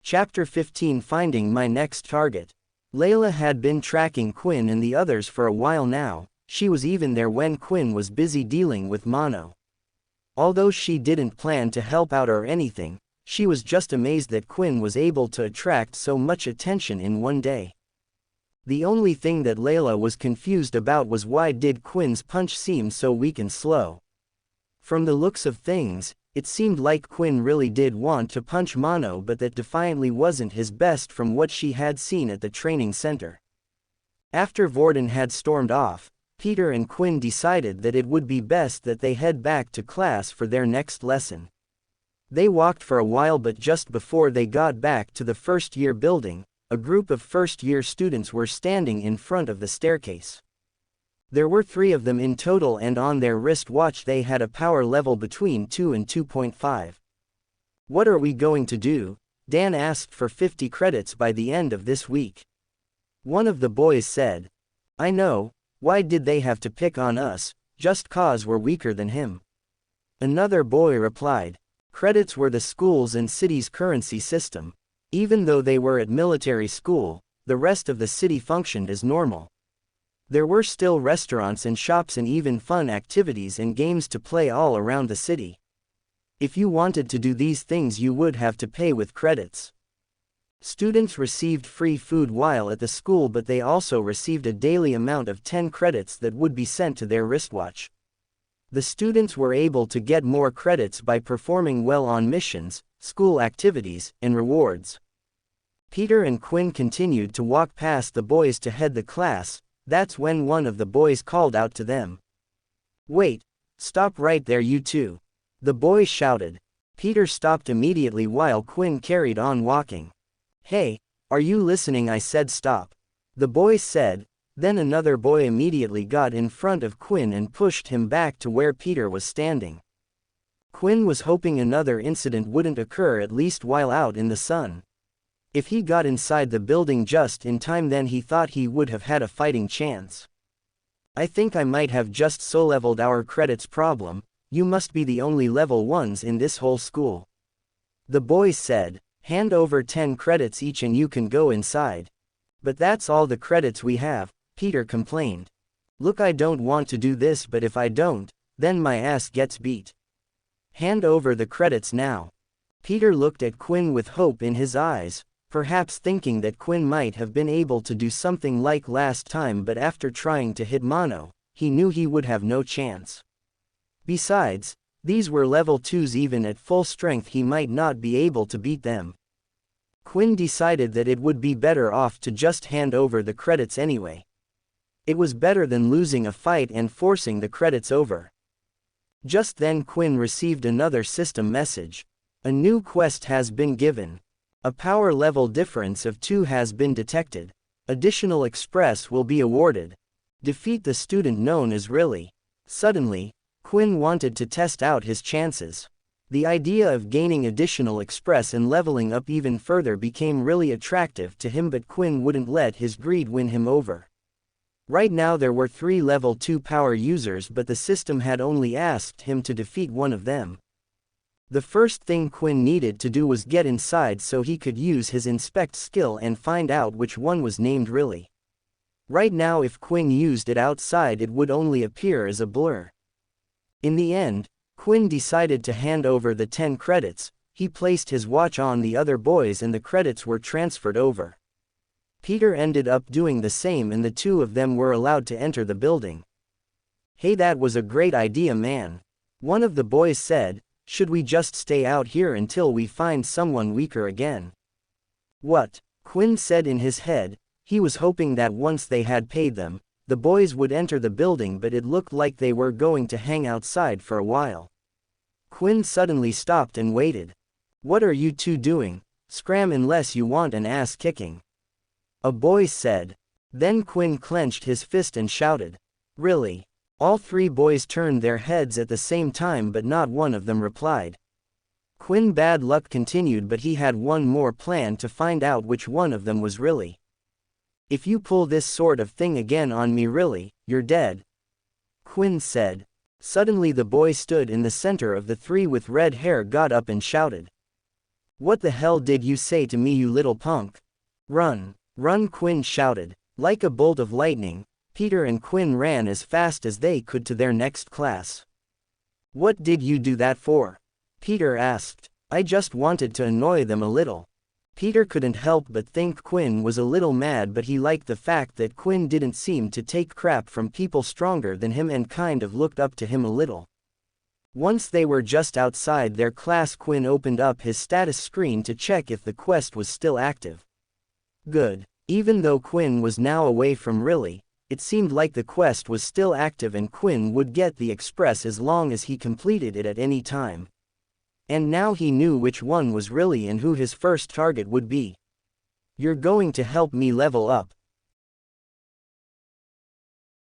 Chapter 15 Finding My Next Target. Layla had been tracking Quinn and the others for a while now. She was even there when Quinn was busy dealing with Mono. Although she didn't plan to help out or anything, she was just amazed that Quinn was able to attract so much attention in one day. The only thing that Layla was confused about was why did Quinn's punch seem so weak and slow. From the looks of things, it seemed like Quinn really did want to punch Mono, but that defiantly wasn't his best from what she had seen at the training center. After Vorden had stormed off, Peter and Quinn decided that it would be best that they head back to class for their next lesson. They walked for a while, but just before they got back to the first-year building, a group of first-year students were standing in front of the staircase. There were 3 of them in total, and on their wristwatch they had a power level between 2 and 2.5. "What are we going to do?" Dan asked. "For 50 credits by the end of this week." One of the boys said. "I know, why did they have to pick on us, just cause we're weaker than him?" Another boy replied. Credits were the school's and city's currency system. Even though they were at military school, the rest of the city functioned as normal. There were still restaurants and shops and even fun activities and games to play all around the city. If you wanted to do these things, you would have to pay with credits. Students received free food while at the school, but they also received a daily amount of 10 credits that would be sent to their wristwatch. The students were able to get more credits by performing well on missions, school activities, and rewards. Peter and Quinn continued to walk past the boys to head the class. That's when one of the boys called out to them. "Wait, stop right there, you two!" the boy shouted. Peter stopped immediately while Quinn carried on walking. "Hey, are you listening? I said stop," the boy said. Then another boy immediately got in front of Quinn and pushed him back to where Peter was standing. Quinn was hoping another incident wouldn't occur, at least while out in the sun. If he got inside the building just in time, then he thought he would have had a fighting chance. "I think I might have just so-leveled our credits problem. You must be the only level 1s in this whole school," the boy said. "Hand over 10 credits each and you can go inside." "But that's all the credits we have," Peter complained. "Look, I don't want to do this, but if I don't, then my ass gets beat. Hand over the credits now." Peter looked at Quinn with hope in his eyes, perhaps thinking that Quinn might have been able to do something like last time, but after trying to hit Mono, he knew he would have no chance. Besides, these were level 2s. Even at full strength he might not be able to beat them. Quinn decided that it would be better off to just hand over the credits anyway. It was better than losing a fight and forcing the credits over. Just then Quinn received another system message. A new quest has been given. A power level difference of 2 has been detected. Additional express will be awarded. Defeat the student known as Riley. Suddenly, Quinn wanted to test out his chances. The idea of gaining additional express and leveling up even further became really attractive to him, but Quinn wouldn't let his greed win him over. Right now there were 3 level 2 power users, but the system had only asked him to defeat one of them. The first thing Quinn needed to do was get inside so he could use his inspect skill and find out which one was named Riley. Right now if Quinn used it outside, it would only appear as a blur. In the end, Quinn decided to hand over the 10 credits. He placed his watch on the other boys and the credits were transferred over. Peter ended up doing the same and the 2 of them were allowed to enter the building. "Hey, that was a great idea, man," one of the boys said. "Should we just stay out here until we find someone weaker again?" "What?" Quinn said in his head. He was hoping that once they had paid them, the boys would enter the building, but it looked like they were going to hang outside for a while. Quinn suddenly stopped and waited. "What are you two doing? Scram unless you want an ass kicking," a boy said. Then Quinn clenched his fist and shouted, "Really?" All 3 boys turned their heads at the same time, but not one of them replied. Quinn bad luck continued, but he had one more plan to find out which one of them was Riley. "If you pull this sort of thing again on me, Riley, you're dead," Quinn said. Suddenly the boy stood in the center of the 3 with red hair got up and shouted, What the hell did you say to me, you little punk? Run! Run, Quinn shouted. Like a bolt of lightning, Peter and Quinn ran as fast as they could to their next class. What did you do that for? Peter asked. I just wanted to annoy them a little. Peter couldn't help but think Quinn was a little mad, but he liked the fact that Quinn didn't seem to take crap from people stronger than him and kind of looked up to him a little. Once they were just outside their class, Quinn opened up his status screen to check if the quest was still active. Good. Even though Quinn was now away from Riley, it seemed like the quest was still active and Quinn would get the express as long as he completed it at any time. And now he knew which one was Riley and who his first target would be. You're going to help me level up,